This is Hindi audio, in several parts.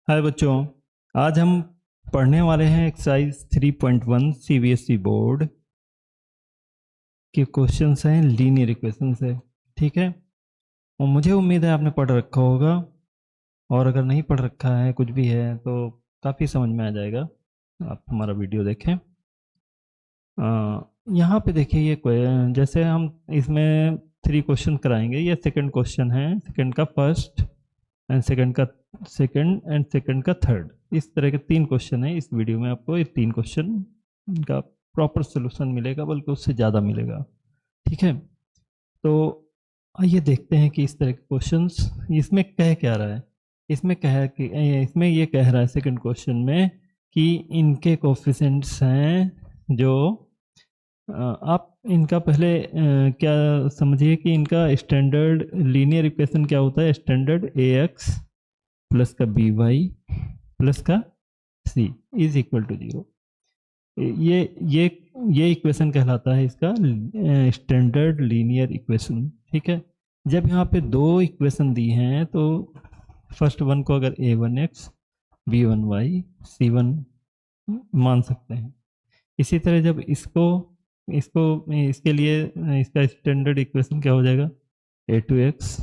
हाय बच्चों, आज हम पढ़ने वाले हैं एक्सरसाइज 3.1 सीबीएसई बोर्ड के क्वेश्चंस हैं लीनियर इक्वेशन से। ठीक है, और मुझे उम्मीद है आपने पढ़ रखा होगा, और अगर नहीं पढ़ रखा है कुछ भी है तो काफ़ी समझ में आ जाएगा। आप हमारा वीडियो देखें। यहाँ पे देखिए, ये जैसे हम इसमें 3 क्वेश्चन कराएंगे। ये सेकंड क्वेश्चन है, सेकंड का फर्स्ट एंड सेकंड का सेकंड एंड सेकंड का थर्ड। इस तरह के 3 क्वेश्चन है। इस वीडियो में आपको ये 3 क्वेश्चन का प्रॉपर सोल्यूशन मिलेगा, बल्कि उससे ज़्यादा मिलेगा। ठीक है, तो आइए देखते हैं कि इस तरह के क्वेश्चंस इसमें कह क्या रहा है। इसमें ये कह रहा है सेकंड क्वेश्चन में कि इनके कोफिशिएंट्स हैं जो आप इनका पहले क्या समझिए कि इनका स्टैंडर्ड लीनियर इक्वेशन क्या होता है। स्टैंडर्ड ax प्लस का by प्लस का c इज इक्वल टू 0। ये ये ये इक्वेशन कहलाता है इसका स्टैंडर्ड लीनियर इक्वेशन। ठीक है, जब यहाँ पे 2 इक्वेशन दी हैं तो फर्स्ट वन को अगर a1x b1y c1 मान सकते हैं। इसी तरह जब इसको इसको इसके लिए इसका स्टैंडर्ड इक्वेशन क्या हो जाएगा, a2x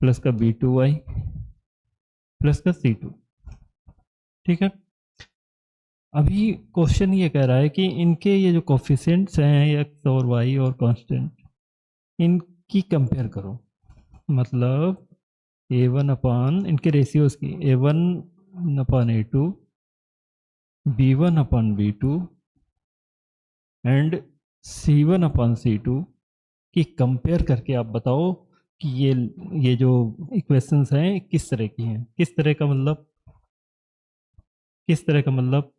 प्लस का b2y प्लस का c2। ठीक है, अभी क्वेश्चन ये कह रहा है कि इनके ये जो कोफिशिएंट्स हैं x और y और कांस्टेंट, इनकी कंपेयर करो। मतलब a1 अपान इनके रेशियोज की a1 upon a2, b1 upon b2 and c1 upon c2 की कंपेयर करके आप बताओ कि ये जो इक्वेशंस हैं किस तरह की हैं। किस तरह का मतलब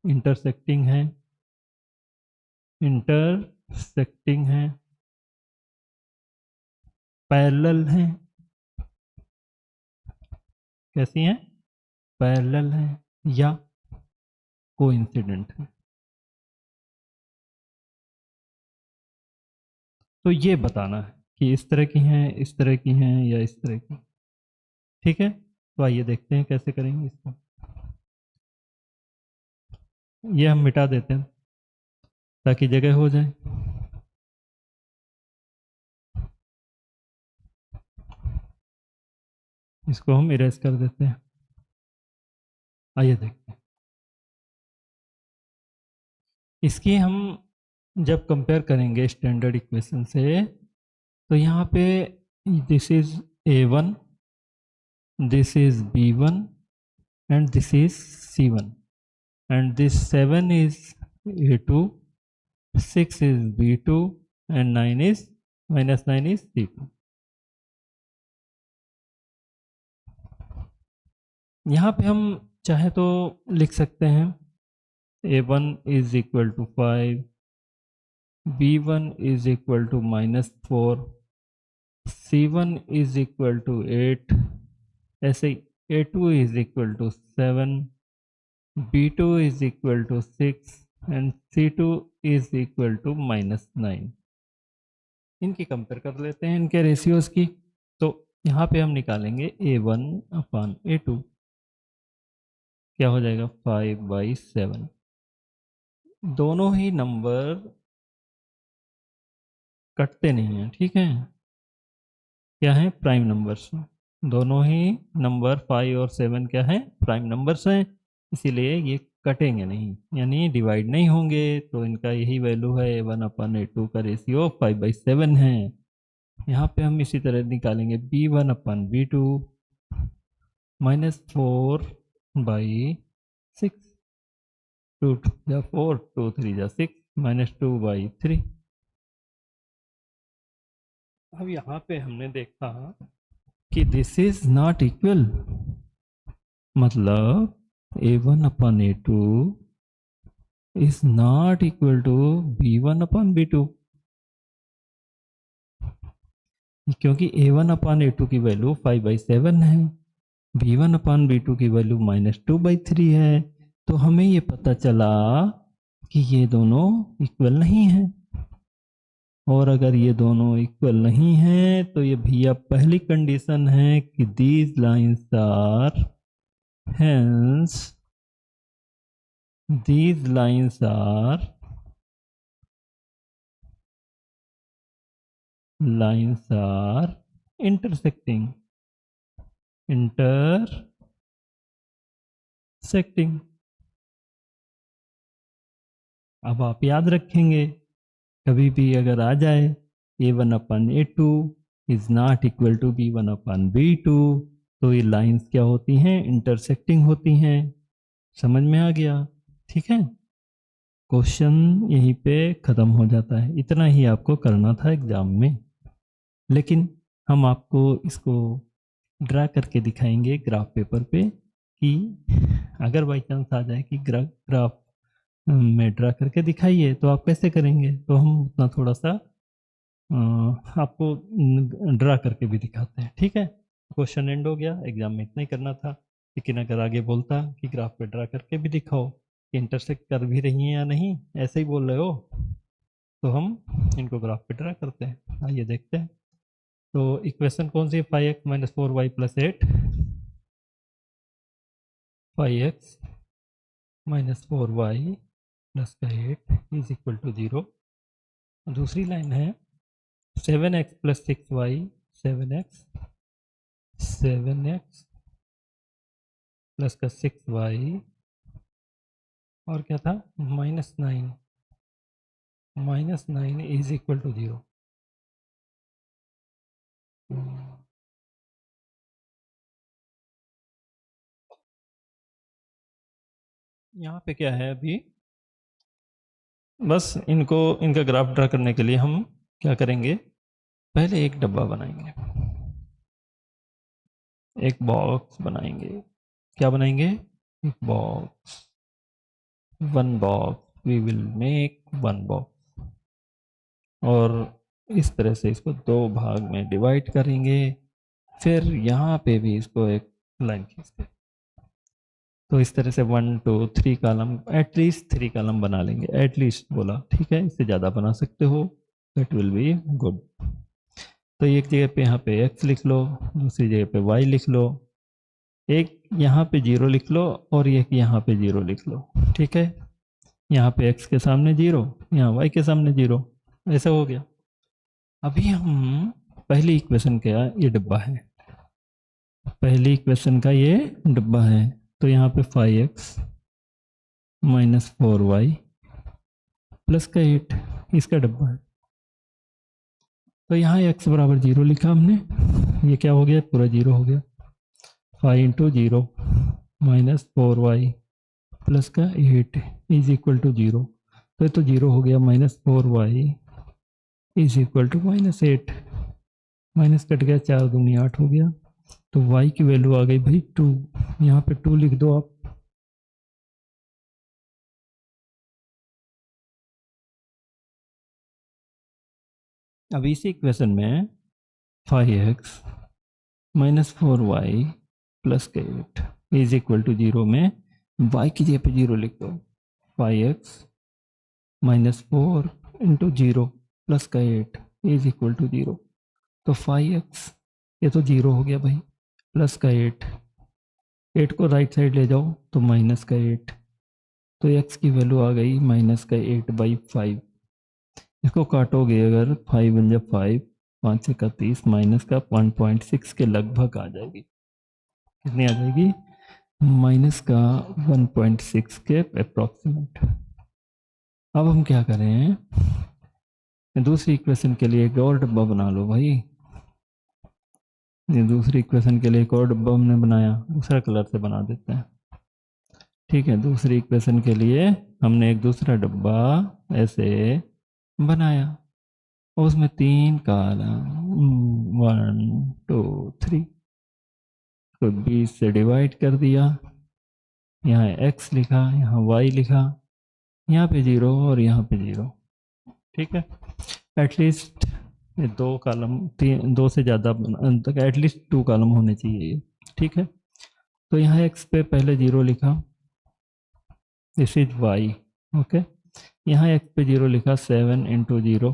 इंटरसेक्टिंग है, पैरेलल हैं, कैसी हैं, पैरेलल हैं या कोइंसिडेंट हैं। तो ये बताना है कि इस तरह की हैं, इस तरह की हैं या इस तरह की। ठीक है, तो आइए देखते हैं कैसे करेंगे इसको। ये हम मिटा देते हैं ताकि जगह हो जाए। इसको हम इरेज कर देते हैं। आइए देखते हैं इसकी हम जब कंपेयर करेंगे स्टैंडर्ड इक्वेशन से, तो यहाँ पे this is a1, this is b1 and this is c1, and this 7 is a2, 6 is b2 and 9 is -9 is c2। यहाँ पे हम चाहे तो लिख सकते हैं a1 is equal to 5, b1 is equal to -4, c1 is equal to 8, ऐसे a2 is equal to 7, b2 is equal to 6 and c2 is equal to -9। इनकी कंपेयर कर लेते हैं, इनके रेशियोज की। तो यहाँ पे हम निकालेंगे a1 अपान a2, क्या हो जाएगा 5/7। दोनों ही नंबर कटते नहीं हैं। ठीक है, क्या है, प्राइम नंबर्स। दोनों ही नंबर 5 और 7 क्या है, प्राइम नंबर्स हैं, इसीलिए ये कटेंगे नहीं, यानी डिवाइड नहीं होंगे। तो इनका यही वैल्यू है a1 अपान a2 का रेशियो 5/7 है। यहाँ पे हम इसी तरह निकालेंगे b1 अपान b2 -4/6, 2 या 4, 2 3 या 6, -2/3। अब यहाँ पे हमने देखा कि दिस इज नॉट इक्वल, मतलब a1 upon a2 is not equal to b1 upon b2, क्योंकि a1 अपान a2 की वैल्यू 5/7 है, b1 अपान b2 की वैल्यू -2/3 है। तो हमें ये पता चला कि ये दोनों इक्वल नहीं हैं। और अगर ये दोनों इक्वल नहीं हैं तो ये भैया पहली कंडीशन है कि these lines are hence these lines are intersecting. अब आप याद रखेंगे, कभी भी अगर आ जाए A1/A2 is not equal to B1/B2, तो ये लाइंस क्या होती हैं? इंटरसेक्टिंग होती हैं। समझ में आ गया? ठीक है, क्वेश्चन यहीं पे ख़त्म हो जाता है। इतना ही आपको करना था एग्जाम में, लेकिन हम आपको इसको ड्रा करके दिखाएंगे ग्राफ पेपर पे, कि अगर बाई चांस आ जाए कि ग्राफ में ड्रा करके दिखाइए तो आप कैसे करेंगे, तो हम उतना थोड़ा सा आपको ड्रा करके भी दिखाते हैं। ठीक है, क्वेश्चन एंड हो गया, एग्जाम में इतना ही करना था। लेकिन अगर आगे बोलता कि ग्राफ पे ड्रा करके भी दिखाओ कि इंटरसेक्ट कर भी रही हैं या नहीं, ऐसे ही बोल रहे हो, तो हम इनको ग्राफ पे ड्रा करते हैं। आइए देखते हैं। तो इक्वेशन कौन सी है? 5x - 4y + 8, 5x - 4y + 8 is equal to 0। दूसरी लाइन है 7x + 6y, 7x प्लस का 6y, और क्या था? -9 इज इक्वल टू 0। यहाँ पे क्या है? अभी बस इनका ग्राफ ड्रा करने के लिए हम क्या करेंगे? पहले एक डब्बा बनाएंगे, एक बॉक्स बनाएंगे। क्या बनाएंगे? एक box, one box, we will make one box. और इस तरह से इसको दो भाग में डिवाइड करेंगे। फिर यहाँ पे भी इसको एक लाइन खींचते, तो इस तरह से 1 2 3 कॉलम, एटलीस्ट 3 कॉलम बना लेंगे। एटलीस्ट बोला, ठीक है, इससे ज़्यादा बना सकते हो, दैट विल बी गुड। तो एक जगह पे यहाँ पे x लिख लो, दूसरी जगह पे y लिख लो, एक यहाँ पे 0 लिख लो और एक यहाँ पे 0 लिख लो। ठीक है, यहाँ पे x के सामने 0, यहाँ y के सामने 0, ऐसा हो गया। अभी हम पहली इक्वेशन का ये डब्बा है, पहली इक्वेशन का ये डब्बा है, तो यहाँ पे 5x - 4y + 8 इसका डब्बा है। तो यहाँ x = 0 लिखा हमने, ये क्या हो गया? पूरा 0 हो गया। 5 × 0 - 4y + 8 इज इक्वल टू 0। तो ये तो 0 हो गया। -4y is equal to -8, minus कट गया, 4 दूनी 8 हो गया। तो y की वैल्यू आ गई भाई 2, यहाँ पे 2 लिख दो आप। अब इसी इक्वेशन में 5x - 4y + 8 is equal to 0 में y की जगह पे 0 लिख दो। 5x - 4 × 0 + 8 is equal to 0। तो 5x, ये तो 0 हो गया भाई, + 8 को राइट साइड ले जाओ तो -8, तो x की वैल्यू आ गई -8/5। इसको काटोगे अगर 5 × 5, 5 से 31, माइनस का 1.6 के लगभग आ जाएगी। कितनी आ जाएगी? माइनस का 1.6 के अप्रॉक्सीमेट। अब हम क्या करें? दूसरी इक्वेशन के लिए एक और डब्बा बना लो भाई। ये दूसरी इक्वेशन के लिए एक और डब्बा हमने बनाया, दूसरा कलर से बना देते हैं। ठीक है, दूसरी इक्वेशन के लिए हमने एक दूसरा डब्बा ऐसे बनाया, उसमें 3 कॉलम 1 2 3 को 20 से डिवाइड कर दिया। यहाँ x लिखा, यहाँ y लिखा, यहाँ पे 0 और यहाँ पे 0। ठीक है, एटलीस्ट 2 कॉलम, 2 से ज़्यादा तक, एटलीस्ट 2 कॉलम होने चाहिए। ठीक है, तो यहाँ x पे पहले 0 लिखा, दिस इज y। ओके, यहाँ x पे 0 लिखा, 7 × 0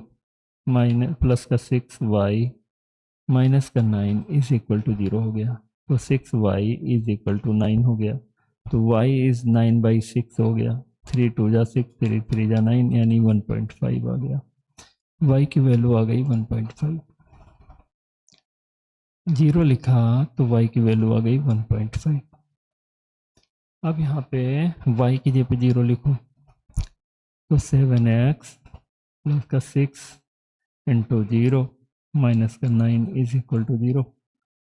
+ का 6y - का 9 इज इक्वल टू 0 हो गया। तो 6y इज इक्वल टू 9 हो गया। तो y इज 9/6 हो गया। 3 2 जा 6, 3 3 जा 9, यानी 1.5 आ गया। y की वैल्यू आ गई 1.5। 0 लिखा तो y की वैल्यू आ गई 1.5। अब यहाँ पे y की जगह पे 0 लिखो तो 7x प्लस का 6 इंटू 0 माइनस का 9 इज इक्वल टू 0।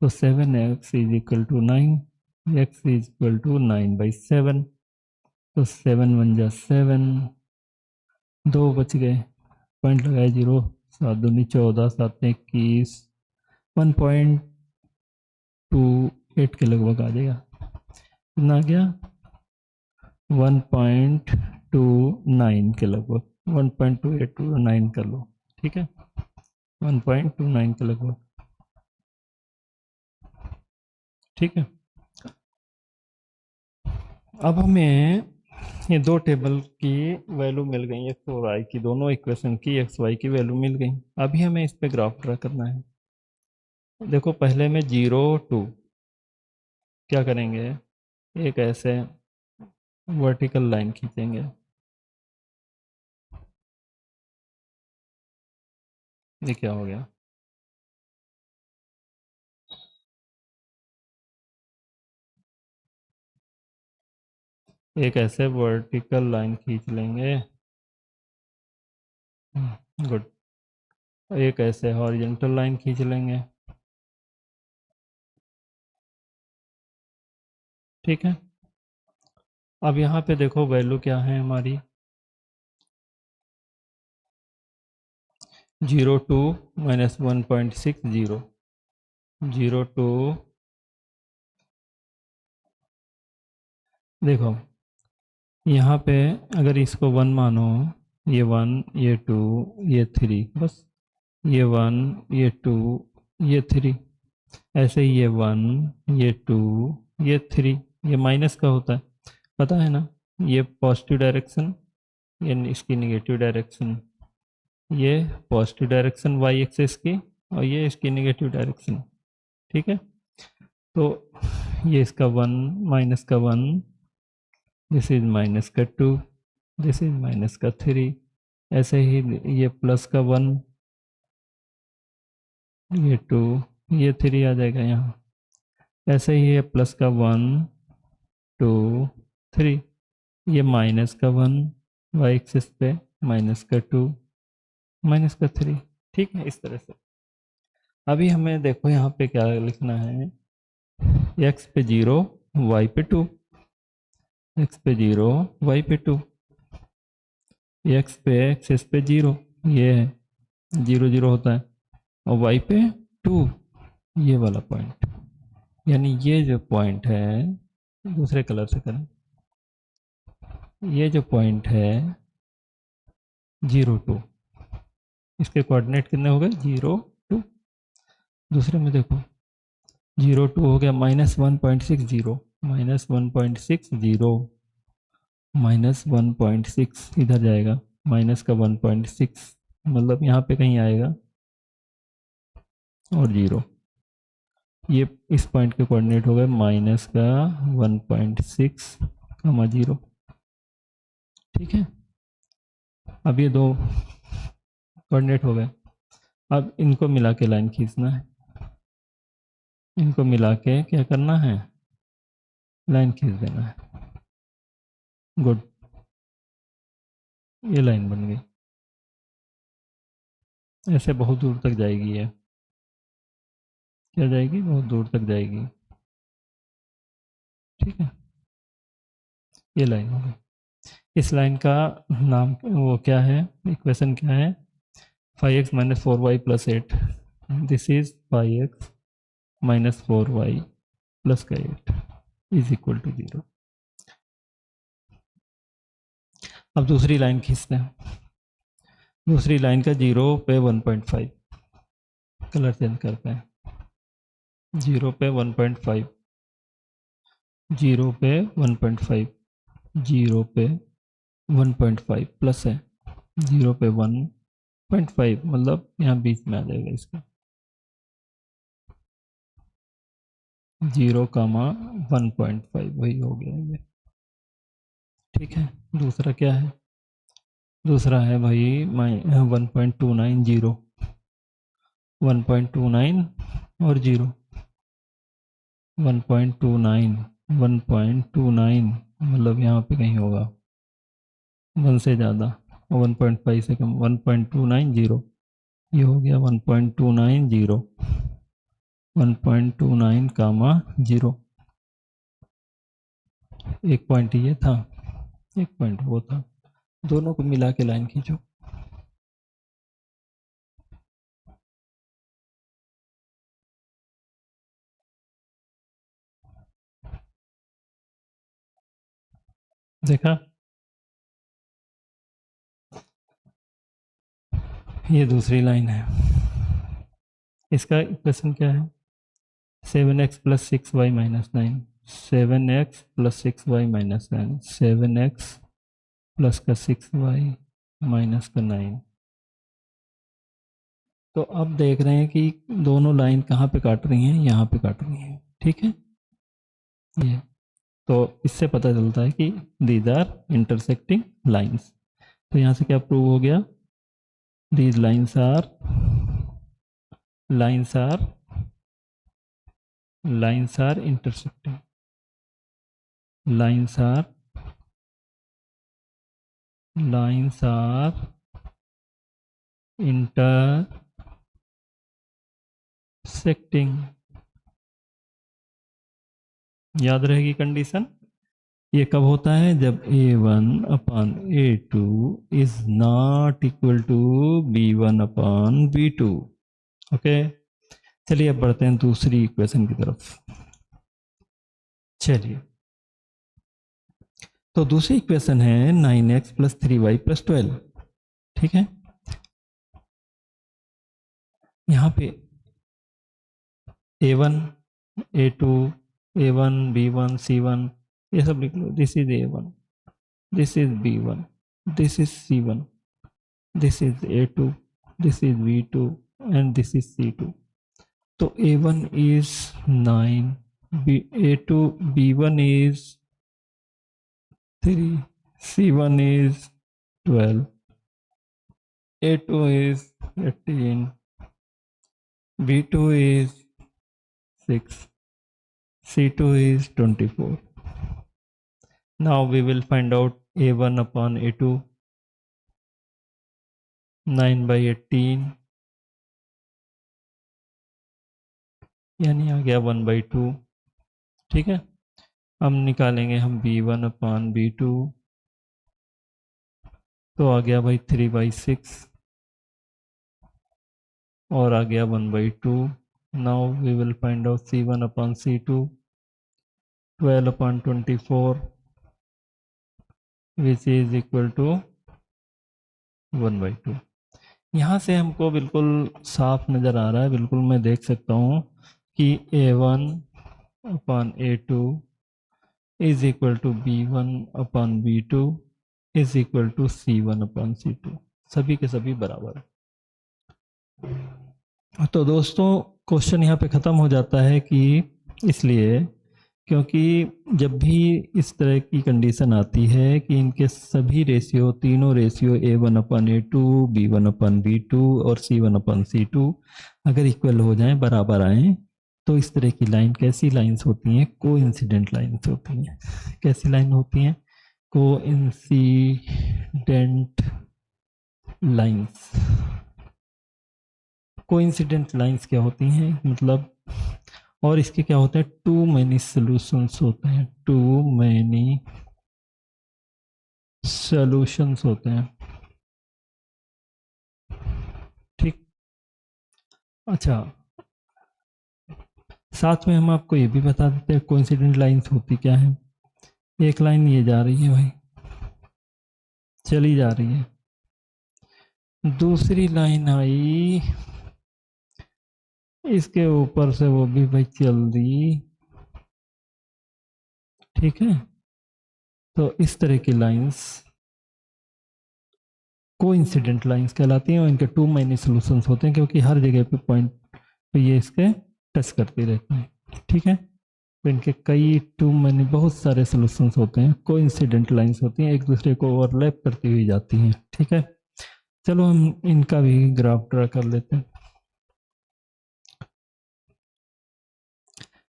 तो 7x is equal to 9, x is equal to 9/7। तो 7 1 जा 7, 2 बच गए, पॉइंट लगाए 0, 7 दूनी 14, 7 21, 1.28 के लगभग आ जाएगा। कितना आ गया? 1.29 के लगभग, 1.2829 कर लो, ठीक है, 1.29 के लगभग, ठीक है। अब हमें ये दो टेबल की वैल्यू मिल गई, एक्स और वाई की, दोनों इक्वेशन की एक्स वाई की वैल्यू मिल गई। अभी हमें इस पे ग्राफ ड्रा करना है। देखो पहले में 0 2 क्या करेंगे, एक ऐसे वर्टिकल लाइन खींचेंगे, ये क्या हो गया, एक ऐसे वर्टिकल लाइन खींच लेंगे, गुड। एक ऐसे हॉरिजॉन्टल लाइन खींच लेंगे, ठीक है। अब यहाँ पे देखो वैल्यू क्या है हमारी, 0 2 माइनस 1.60, 0 2, देखो यहाँ पे अगर इसको 1 मानो, ये 1 ये 2 ये 3, बस ये 1 ये 2 ये 3, ऐसे ही ये 1 ये 2 ये 3, ये माइनस का होता है, पता है ना, ये पॉजिटिव डायरेक्शन, ये इसकी निगेटिव डायरेक्शन, ये पॉजिटिव डायरेक्शन वाई एक्सिस की, और ये इसकी निगेटिव डायरेक्शन, ठीक है। तो ये इसका 1 माइनस का 1, दिस इज माइनस का 2, दिस इज माइनस का 3, ऐसे ही ये प्लस का 1, ये 2 ये 3 आ जाएगा यहाँ, ऐसे ही ये प्लस का 1 2 3, ये माइनस का 1 वाई एक्सिस पे, माइनस का 2 माइनस का 3, ठीक है, इस तरह से। अभी हमें देखो यहाँ पे क्या लिखना है, x पे 0 y पे 2, x पे 0 y पे 2, x पे एक्सिस पे 0, ये है 0 0 होता है, और y पे 2, ये वाला पॉइंट, यानी ये जो पॉइंट है, दूसरे कलर से करें, ये जो पॉइंट है 0 2, इसके कोऑर्डिनेट कितने हो गए, 0 2। दूसरे में देखो 0 2 हो गया -1.60, -1.60, -1.6 इधर जाएगा, माइनस का 1.6, मतलब यहाँ पे कहीं आएगा, और 0, ये इस पॉइंट के कोऑर्डिनेट हो गए माइनस का 1.6, 0, ठीक है। अब ये दो कोऑर्डिनेट हो गए, अब इनको मिला के लाइन खींचना है, इनको मिला के क्या करना है, लाइन खींच देना है, गुड, ये लाइन बन गई, ऐसे बहुत दूर तक जाएगी, ये क्या जाएगी, बहुत दूर तक जाएगी, ठीक है, ये लाइन हो गई। इस लाइन का नाम वो क्या है, इक्वेशन क्या है, 5x minus 4y plus 8, this is 5x minus 4y plus का 8 इज इक्वल टू 0। अब दूसरी लाइन खींचते हैं, दूसरी लाइन का 0 पे 1.5, कलर चेंज करते हैं, 0 पे 1.5, 0 पे 1.5, 0 पे 1.5 प्लस है, 0 पे 1.5, मतलब यहाँ बीच में आ जाएगा इसका, 0, 1.5 वही हो गया ये। ठीक है, दूसरा क्या है? दूसरा है भाई 1.29 0, 1.29 और 0, 1.29 1.29 मतलब यहाँ पे कहीं होगा 1 से ज़्यादा और 1.5 से कम, 1.29 0, ये हो गया 1.29 0, 1.29 कामा 0, एक पॉइंट ये था, एक पॉइंट वो था, दोनों को मिला के लाइन खींचो। देखा, ये दूसरी लाइन है। इसका इक्वेशन क्या है? 7x plus 6y minus 9, 7x plus 6y minus 9, 7x plus का 6y माइनस का 9। तो अब देख रहे हैं कि दोनों लाइन कहाँ पे काट रही हैं, यहाँ पे काट रही हैं। ठीक है, ये तो इससे पता चलता है कि दीज आर इंटरसेक्टिंग लाइंस। तो यहाँ से क्या प्रूव हो गया? These lines are intersecting, lines are intersecting। याद रहेगी कंडीशन। ये कब होता है? जब a1 upon a2 is not equal to b1 upon b2। Okay, चलिए अब बढ़ते हैं दूसरी इक्वेशन की तरफ। चलिए, तो दूसरी इक्वेशन है 9x प्लस 3y प्लस 12। ठीक है, यहाँ पे a1 a2 a1 b1 c1 ये सब लिख लो। This is a1, this is b1, this is c1, this is a2, this is b2 and this is c2। तो a1 is 9, a2 b1 is 3, c1 is 12, a2 is 18, b2 is 6, c2 is 24। now we will find out a1 upon a2, 9 by 18 यानी आ गया 1 by 2। ठीक है, अब निकालेंगे हम b1 upon b2, तो आ गया भाई 3 by 6 और आ गया 1 by 2। now we will find out c1 upon c2, 12 upon 24 which is equal to 1 by 2। यहाँ से हमको बिल्कुल साफ नज़र आ रहा है, बिल्कुल मैं देख सकता हूँ कि a1 upon a2 is equal to b1 upon b2 is equal to c1 upon c2, सभी के सभी बराबर। तो दोस्तों क्वेश्चन यहाँ पे ख़त्म हो जाता है कि इसलिए क्योंकि जब भी इस तरह की कंडीशन आती है कि इनके सभी रेशियो, तीनों रेशियो a1 अपन a2, b1 अपन b2 और c1 अपन c2 अगर इक्वल हो जाएं, बराबर आए, तो इस तरह की लाइन कैसी लाइंस होती हैं? कोइंसिडेंट लाइंस होती हैं। कैसी लाइन होती हैं? Coincident lines. कोइंसिडेंट लाइंस क्या होती हैं? मतलब, और इसके क्या होता है? टू मैनी सॉल्यूशंस होते हैं, टू मैनी सॉल्यूशंस होते हैं। ठीक, अच्छा, साथ में हम आपको ये भी बता देते हैं कोइंसिडेंट लाइंस होती क्या है। एक लाइन ये जा रही है भाई, चली जा रही है, दूसरी लाइन आई इसके ऊपर से, वो भी भाई चल दी। ठीक है, तो इस तरह की लाइंस कोइंसिडेंट लाइंस कहलाती हैं और इनके टू मैनी सॉल्यूशंस होते हैं क्योंकि हर जगह पे पॉइंट पे ये इसके टच करते रहते हैं। ठीक है, तो इनके कई टू मैनी बहुत सारे सोल्यूशंस होते हैं, कोइंसिडेंट लाइंस होती हैं, एक दूसरे को ओवरलैप करती हुई जाती हैं। ठीक है, चलो हम इनका भी ग्राफ ड्रा कर लेते हैं।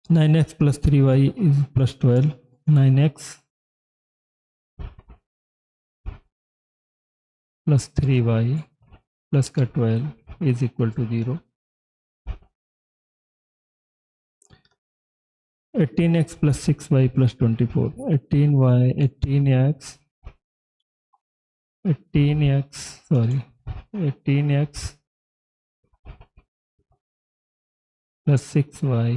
9x + 3y + 12, 9x + 3y + 12 = 0। 18x + 6y + 24, 18x + 6y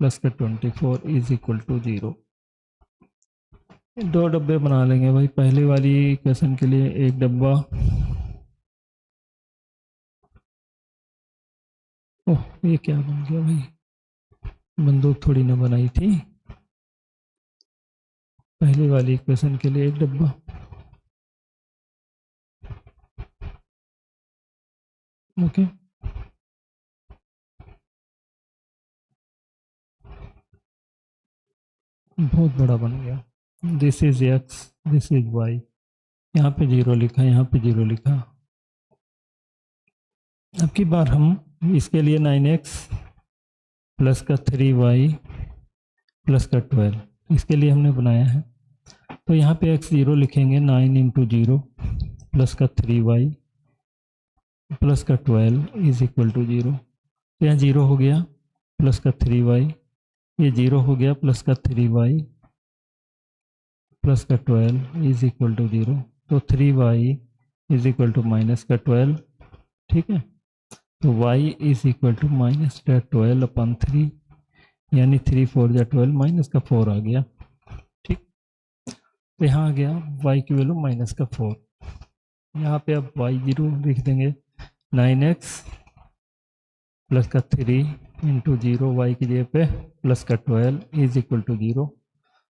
+ 24 = 0। दो डब्बे बना लेंगे भाई, पहली वाली क्वेश्चन के लिए एक डब्बा। ओह, ये क्या बन गया भाई, बंदूक थोड़ी ना बनाई थी। पहली वाली क्वेश्चन के लिए एक डब्बा। ओके, बहुत बड़ा बन गया। This is x, this is y, यहाँ पे 0 लिखा, यहाँ पे 0 लिखा। अब की बार हम इसके लिए 9x + 3y + 12 इसके लिए हमने बनाया है, तो यहाँ पे x 0 लिखेंगे, 9 × 0 + 3y + 12 = 0। तो यहाँ 0 हो गया, + 3y, ये 0 हो गया, + 3y + 12 = 0। तो 3y = -12। ठीक है, तो y = -12/3, यानी 3 4 जा 12, -4 आ गया। ठीक, तो यहाँ आ गया y की वैल्यू -4। यहाँ पे अब y0 लिख देंगे, 9x + 3 × 0, y की जगह पे + 12 = 0।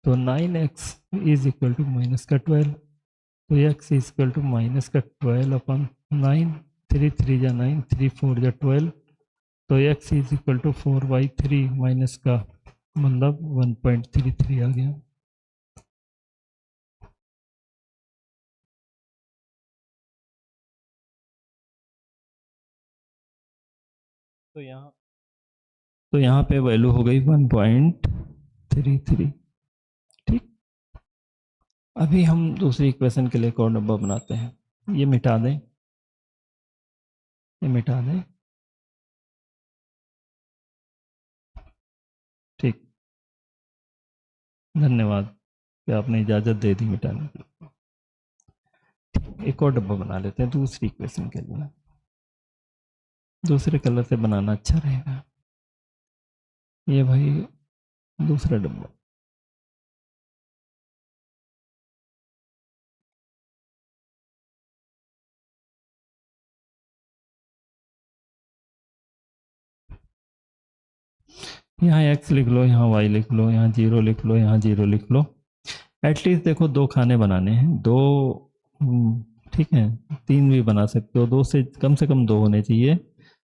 तो 9x = -12, तो x -12/9, 3 3 जा 9, 3 4 जा 12, तो x = 4/3 माइनस का मतलब 1.33 आ गया। तो यहाँ पे वैल्यू हो गई 1.33। ठीक, अभी हम दूसरी इक्वेशन के लिए एक और डब्बा बनाते हैं। ये मिटा दें, ये मिटा दें। ठीक, धन्यवाद कि आपने इजाज़त दे दी मिटाने की। एक और डब्बा बना लेते हैं दूसरी इक्वेशन के लिए, दूसरे कलर से बनाना अच्छा रहेगा। ये भाई दूसरा डब्बा। यहाँ x लिख लो, यहाँ y लिख लो, यहाँ 0 लिख लो, यहाँ 0 लिख लो। एटलीस्ट देखो 2 खाने बनाने हैं, 2, ठीक है, 3 भी बना सकते हो, 2 से कम 2 होने चाहिए,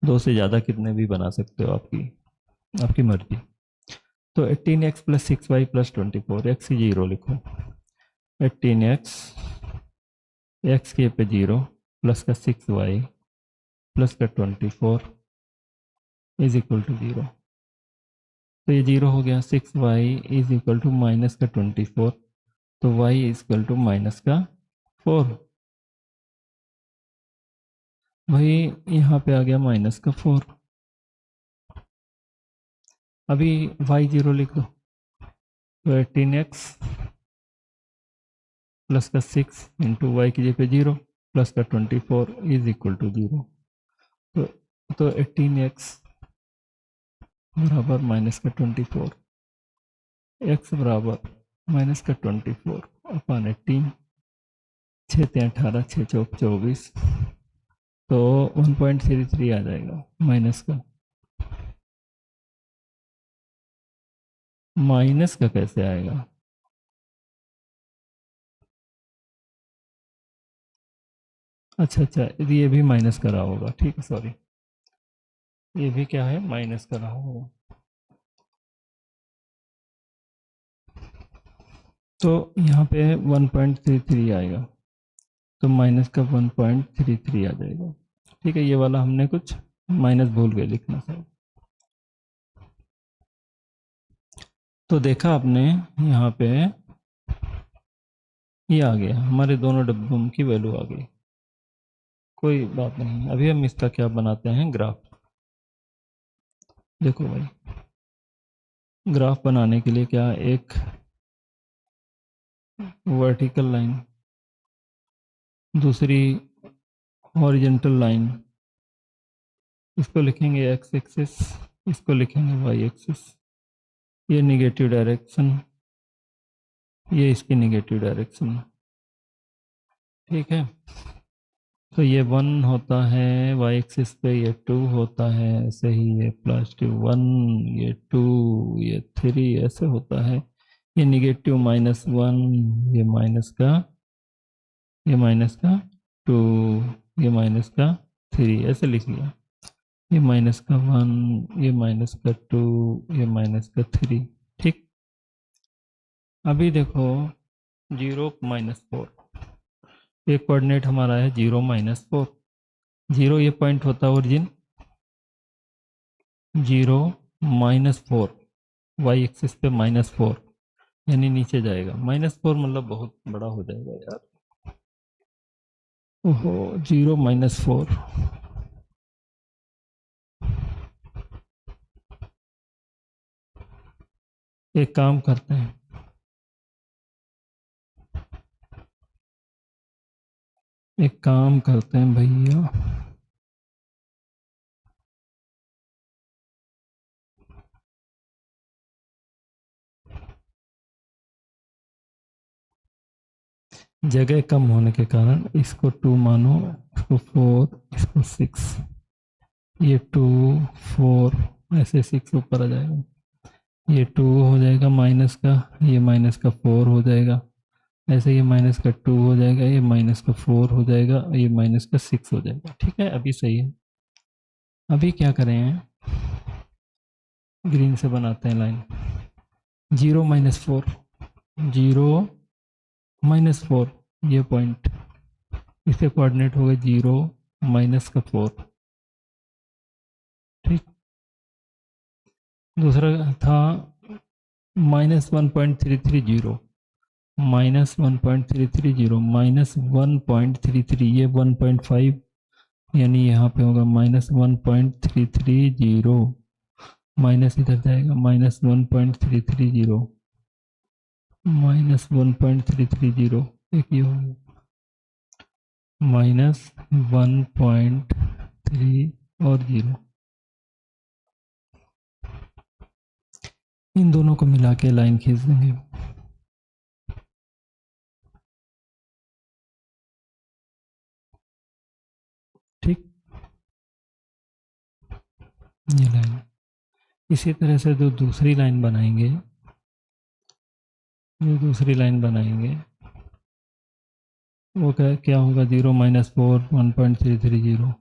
2 से ज़्यादा कितने भी बना सकते हो, आपकी मर्जी। तो 18x + 6y + 24, x की 0 लिखो, 18x, x के पे 0 + 6y + 24 = 0। तो ये 0 हो गया, 6y = -24, तो y = -4। भाई यहाँ पे आ गया -4। अभी y0 लिख दो, तो 18x + 6 × y की जगह पे 0 + 24 = 0। तो 18x बराबर -24, x बराबर -24/18, 6 × 18, 6 × 24, तो 1.33 आ जाएगा माइनस का। माइनस का कैसे आएगा? अच्छा, ये भी माइनस का रहा होगा, ठीक है, सॉरी, ये भी क्या है, माइनस का रहा होगा। तो यहाँ पे 1.33 आएगा, तो माइनस का 1.33 आ जाएगा। ठीक है, ये वाला हमने कुछ माइनस भूल गए लिखना सर। तो देखा आपने यहाँ पे ये आ गया, हमारे दोनों डब्बों की वैल्यू आ गई, कोई बात नहीं। अभी हम इसका क्या बनाते हैं, ग्राफ। देखो भाई, ग्राफ बनाने के लिए क्या, एक वर्टिकल लाइन, दूसरी हॉरिजॉन्टल लाइन, इसको लिखेंगे एक्स एक्सिस, इसको लिखेंगे वाई एक्सिस। ये निगेटिव डायरेक्शन, ये इसकी निगेटिव डायरेक्शन। ठीक है, तो ये 1 होता है वाई एक्सिस पे, ये 2 होता है, ऐसे ही ये +1, ये 2, ये 3 ऐसे होता है। ये निगेटिव -1, ये माइनस का 2, ये माइनस का 3 ऐसे लिख लिया। ये -1, ये -2, ये -3। ठीक, अभी देखो 0 -4, एक कोऑर्डिनेट हमारा है 0 -4। 0 ये पॉइंट होता है ओरिजिन, 0 -4, वाई एक्सिस पे -4, यानी नीचे जाएगा। -4 मतलब बहुत बड़ा हो जाएगा यार। ओहो, 0 -4, एक काम करते हैं, भैया, जगह कम होने के कारण इसको 2 मानो, इसको 4, इसको 6, ये 2, 4, ऐसे 6 ऊपर आ जाएगा। ये 2 हो जाएगा माइनस का, ये -4 हो जाएगा, ऐसे ये -2 हो जाएगा, ये -4 हो जाएगा, ये -6 हो जाएगा। ठीक है, अभी सही है। अभी क्या करें, ग्रीन से बनाते हैं लाइन। 0 -4, 0 -4, ये पॉइंट, इसके कोऑर्डिनेट हो गए 0 -4। ठीक, दूसरा था -1.330, -1.330, ये 1.5, यानी यहाँ पे होगा -1.330, माइनस इधर जाएगा, -1.330, -1.330, एक ये हो गया, -1.3 और 0, इन दोनों को मिला के लाइन खींच देंगे। ठीक, ये लाइन, इसी तरह से जो दूसरी लाइन बनाएंगे, वो क्या होगा, 0 -4, 1.330,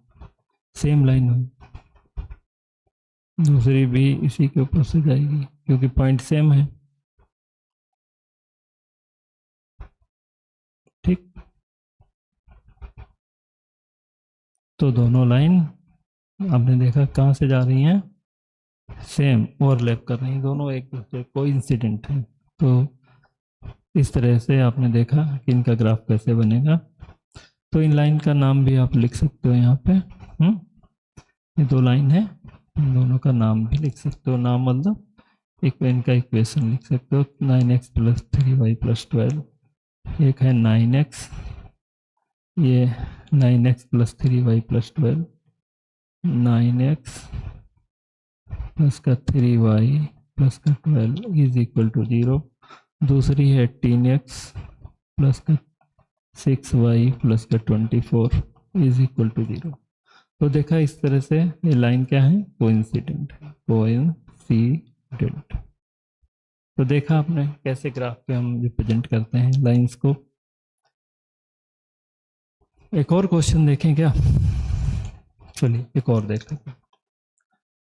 सेम लाइन हुई, दूसरी भी इसी के ऊपर से जाएगी क्योंकि पॉइंट सेम है। ठीक, तो दोनों लाइन आपने देखा कहाँ से जा रही हैं, सेम ओवरलैप कर रही हैं, दोनों एक दूसरे कोइंसिडेंट है। तो इस तरह से आपने देखा कि इनका ग्राफ कैसे बनेगा। तो इन लाइन का नाम भी आप लिख सकते हो यहाँ पे, ये 2 लाइन है, इन दोनों का नाम भी लिख सकते हो। नाम मतलब इनका इक्वेशन लिख सकते हो, 9x + 3y + 12, एक है 9x, ये 9x + 3y + 12, 9x + 3y + 12 = 0। दूसरी है 18x + 6y + 24 = 0। तो देखा इस तरह से ये लाइन क्या है, कोइंसिडेंट है, कोइंसिडेंट। तो देखा आपने कैसे ग्राफ पे हम रिप्रेजेंट करते हैं लाइंस को। एक और क्वेश्चन देखें क्या, चलिए एक और देख लेते हैं,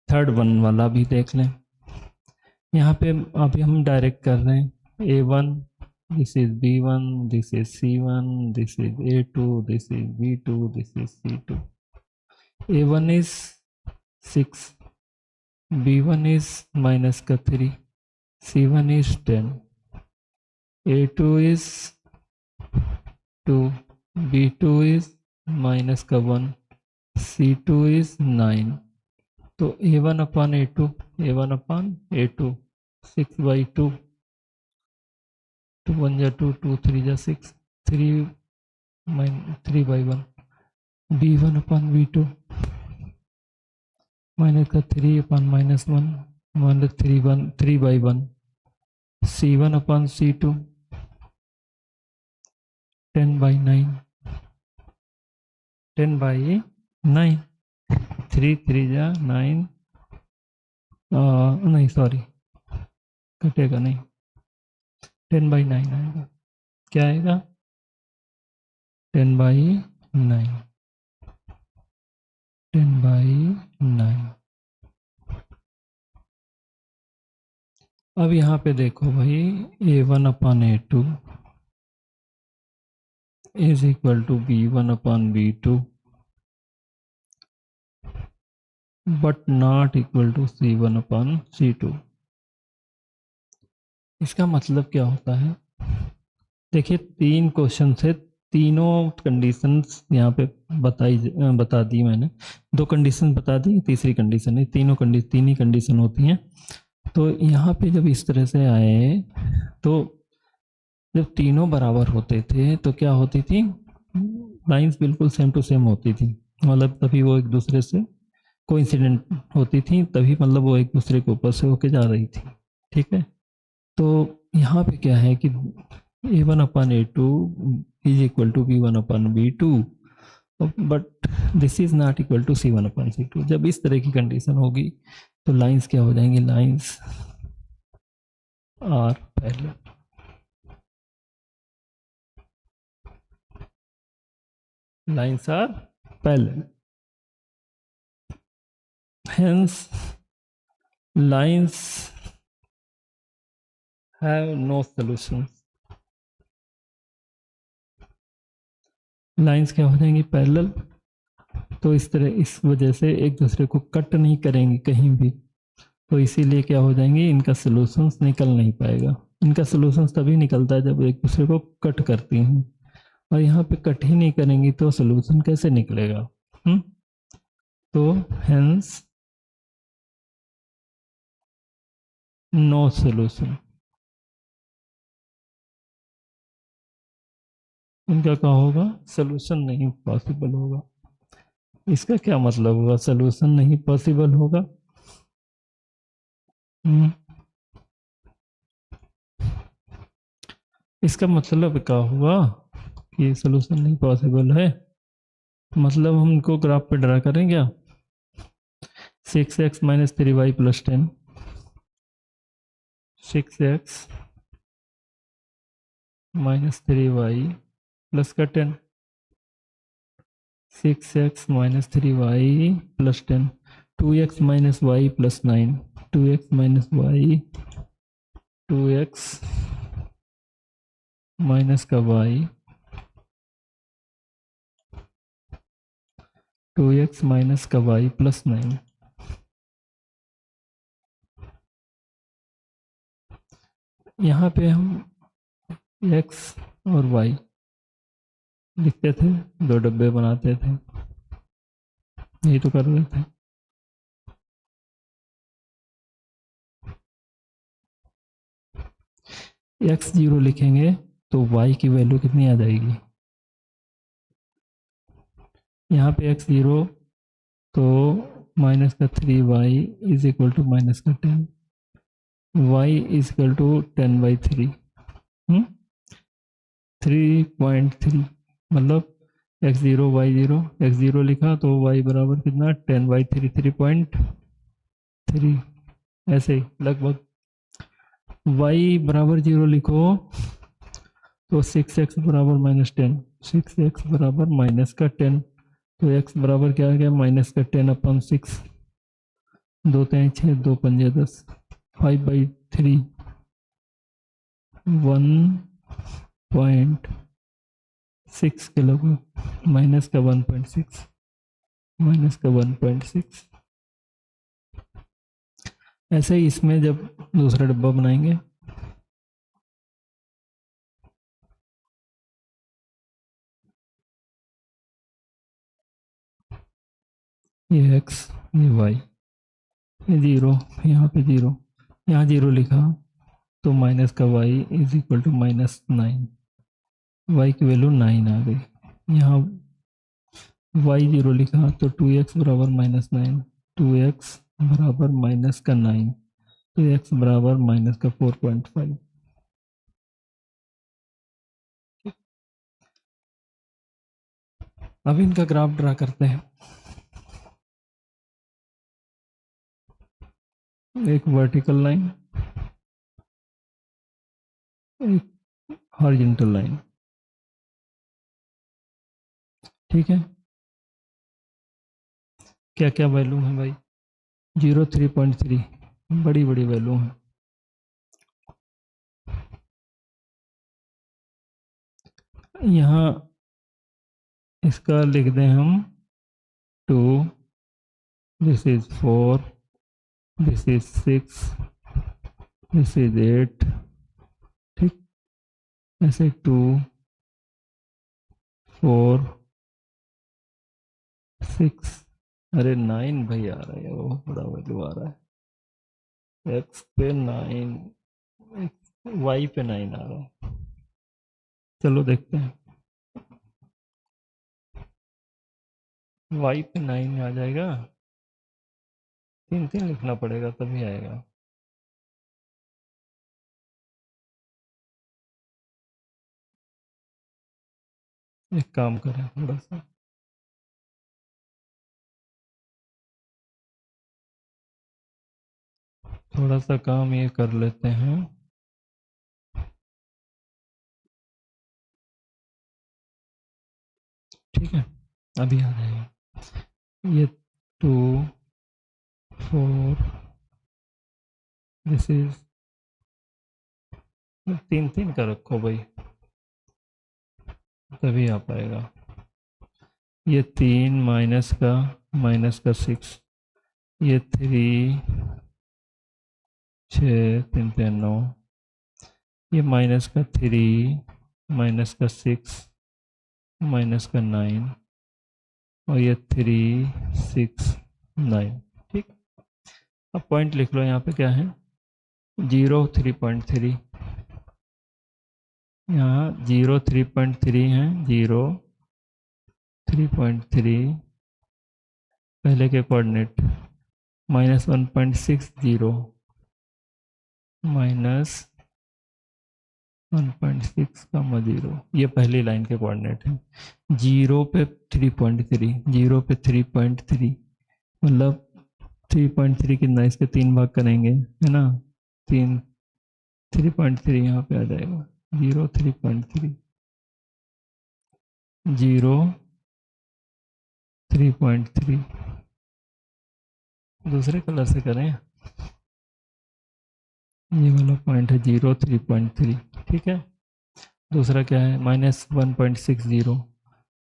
थर्ड वन वाला भी देख लें। यहाँ पे अभी हम डायरेक्ट कर रहे हैं A1 this is B1, this is C1, this is A2, this is B2, this is C2. A1 is 6, B1 is minus का 3, C1 is 10, A2 is 2, B2 is minus का 1, C2 is 9. तो A1 upon A2, A1 upon A2, 6 by 2, 2 1 जा 2, 2 3 जा 6, 3 by 1, B1 upon B2, minus का 3 upon minus 1, minus 3 by 1, C1 upon C2, 10 by 9, 10 by 9, 3 3 जा 9, नहीं सॉरी कटेगा नहीं, 10 by 9 आएगा, क्या आएगा 10 by 9, 10 by 9। अब यहाँ पे देखो भाई A1 upon A2 is equal to B1 upon B2 but not equal to C1 upon C2। इसका मतलब क्या होता है, देखिए 3 क्वेश्चन से तीनों कंडीशंस यहाँ पे बता दी मैंने, 2 कंडीशन बता दी, तीसरी कंडीशन है, तीन ही कंडीशन होती हैं। तो यहाँ पे जब इस तरह से आए तो जब तीनों बराबर होते थे तो क्या होती थी, लाइंस बिल्कुल सेम टू सेम होती थी, मतलब तभी वो एक दूसरे से कोइंसिडेंट होती थी, तभी मतलब वो एक दूसरे के ऊपर से होके जा रही थी, ठीक है। तो यहाँ पे क्या है कि A1 upon A2 is equal to B1 upon B2 but this is not equal to C1 upon C2। जब इस तरह की कंडीशन होगी तो लाइंस क्या हो जाएंगी, lines are parallel. Lines are parallel, hence lines have no solutions। Lines क्या हो जाएंगी, पैरेलल, तो इस तरह इस वजह से एक दूसरे को कट नहीं करेंगी कहीं भी, तो इसीलिए क्या हो जाएंगी, इनका सॉल्यूशंस निकल नहीं पाएगा। इनका सॉल्यूशंस तभी निकलता है जब एक दूसरे को कट करती हैं, और यहाँ पे कट ही नहीं करेंगी तो सॉल्यूशन कैसे निकलेगा। तो हेंस नो सॉल्यूशन। इनका क्या होगा, सॉल्यूशन नहीं पॉसिबल होगा। इसका क्या मतलब होगा, सॉल्यूशन नहीं पॉसिबल होगा। इसका मतलब क्या हुआ कि सॉल्यूशन नहीं पॉसिबल है, मतलब हम इनको ग्राफ पे ड्रा करें क्या, 6x minus 3y plus 10, 6x minus 3y plus का 10, 6x minus 3y plus 10, 2x minus y plus 9, 2x minus y, 2x minus का y, 2x माइनस का y प्लस 9। यहाँ पे हम x और y लिखते थे, 2 डब्बे बनाते थे, यही तो कर रहे थे। x 0 लिखेंगे तो y की वैल्यू कितनी आ जाएगी, यहाँ पे x 0 तो माइनस का 3y is equal to minus का 10, y is equal to 10 by 3, 3.3, मतलब x0 y0, x0 लिखा तो y बराबर कितना 10 by 3, 3.3, ऐसे ही लगभग। y बराबर 0 लिखो तो 6x बराबर माइनस 10, 6x बराबर माइनस का 10, तो x बराबर क्या आ गया, माइनस का 10 अपन 6, 2 3 6, 2 5 10, 5 by 3, 1 1.6 किलोग्राम, माइनस का 1.6, माइनस का 1.6। ऐसे ही इसमें जब दूसरा डब्बा बनाएंगे, ये x, ये y, ये 0, यहाँ पे 0, यहाँ 0 लिखा तो माइनस का y is equal to -9, y की वैल्यू 9 आ गई। यहाँ y 0 लिखा तो 2x बराबर -9, 2x बराबर माइनस का 9, तो x बराबर माइनस का 4.5। अब इनका ग्राफ ड्रा करते हैं। एक वर्टिकल लाइन, एक हॉरिजॉन्टल लाइन, ठीक है। क्या क्या वैल्यू है भाई? 0, 3.3, बड़ी बड़ी वैल्यू है। यहाँ इसका लिख दें हम 2, this is 4, this is 6, this is 8, ठीक। ऐसे 2, 4, 6, अरे 9 भाई आ रहा है, वो बड़ा वैल्यू आ रहा है। x पे 9, y पे 9 आ रहा है। चलो देखते हैं, y पे 9 आ जाएगा, 3 लिखना पड़ेगा तभी आएगा। एक काम करें, थोड़ा सा काम ये कर लेते हैं। ठीक है, अभी आ जाएगा। ये 2, 4, दिस इज 3 का रखो भाई, तभी आ पाएगा। ये 3 माइनस का 6, ये 3, 6, 3, 3, 9, ये माइनस का 3, माइनस का 6, माइनस का 9, और ये 3, 6, 9, ठीक। अब पॉइंट लिख लो, यहाँ पे क्या है? 0, 3.3, यहाँ 0, 3.3 है, 0, 3.3, पहले के कोऑर्डिनेट -1.60, -1.6, 0, ये पहली लाइन के कोऑर्डिनेट है। 0 पे 3.3, 0 पे 3.3, मतलब 3.3 कितना, इसके 3 भाग करेंगे, है ना, 3, 3.3 यहाँ पे आ जाएगा। 0, 3.3, 0, 3.3। दूसरे कलर से करें, ये वाला पॉइंट है 0, 3.3, ठीक है। दूसरा क्या है? -1.60,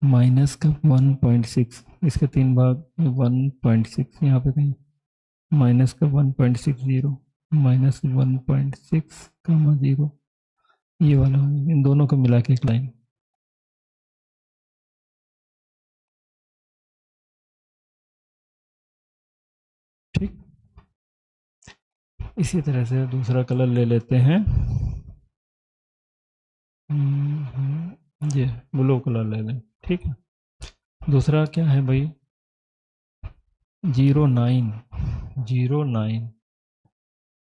माइनस का 1.6, इसके 3 भाग, 1.6 यहाँ पे कहीं, माइनस का 1.60, -1.6, 0, ये वाला, इन दोनों को मिला के एक लाइन। ठीक, इसी तरह से दूसरा कलर ले लेते हैं, ये ब्लू कलर ले लें, ठीक है। दूसरा क्या है भाई? 0, 9, 0, 9,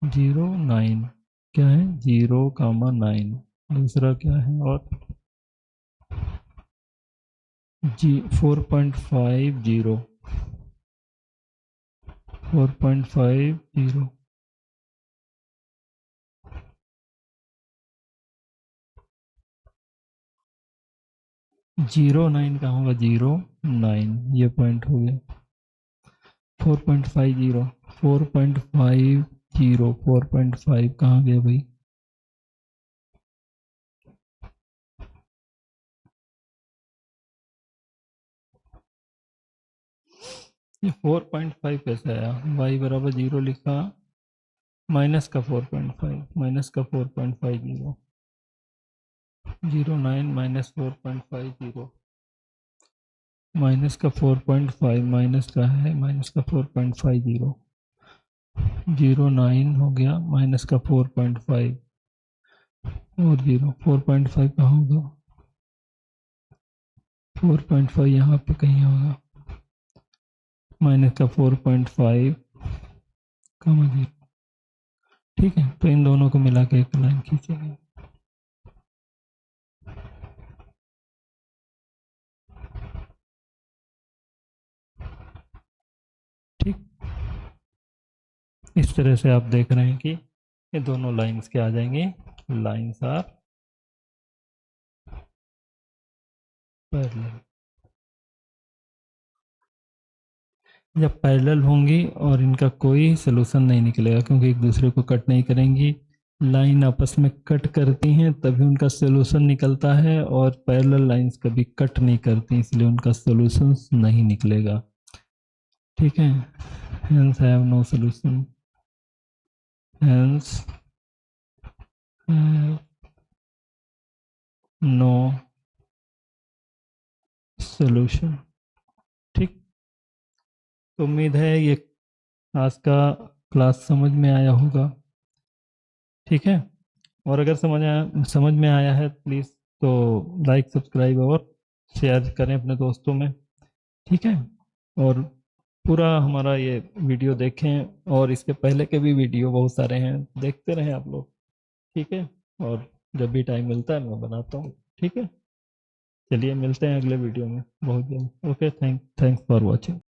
0, 9, क्या है? 0, 9। दूसरा क्या है? और जी 4.50, 4.50, 0.9 का होगा, 0.9, ये पॉइंट हो गया। 4.50, 4.50, 4.5 कहाँ गया भाई? ये 4.5 कैसे आया? y बराबर 0 लिखा, माइनस का 4.5, माइनस का 4.50, 09 माइनस 4.50, माइनस का 4.5, माइनस का है, माइनस का 4.50, 09 हो गया, माइनस का 4.5 और 4.5 कहाँ होगा? 4.5 यहाँ पे कहीं होगा, माइनस का 4.5 कमा 0। ठीक है, तो इन दोनों को मिला के एक लाइन खींचेंगे। ठीक, इस तरह से आप देख रहे हैं कि ये दोनों लाइंस क्या आ जाएंगी, लाइंस आर पैरेलल। जब पैरेलल होंगी और इनका कोई सलूशन नहीं निकलेगा, क्योंकि एक दूसरे को कट नहीं करेंगी, लाइन आपस में कट करती हैं तभी उनका सलूशन निकलता है, और पैरेलल लाइंस कभी कट नहीं करती, इसलिए उनका सलूशन नहीं निकलेगा। ठीक है, hence have no solution, hence have no solution। ठीक, तो उम्मीद है ये आज का क्लास समझ में आया होगा। ठीक है, और अगर समझ में आया है प्लीज़ तो लाइक सब्सक्राइब और शेयर करें अपने दोस्तों में। ठीक है, और पूरा हमारा ये वीडियो देखें, और इसके पहले के भी वीडियो बहुत सारे हैं, देखते रहें आप लोग। ठीक है, और जब भी टाइम मिलता है मैं बनाता हूँ। ठीक है, चलिए मिलते हैं अगले वीडियो में बहुत जल्द। Okay, thanks for watching.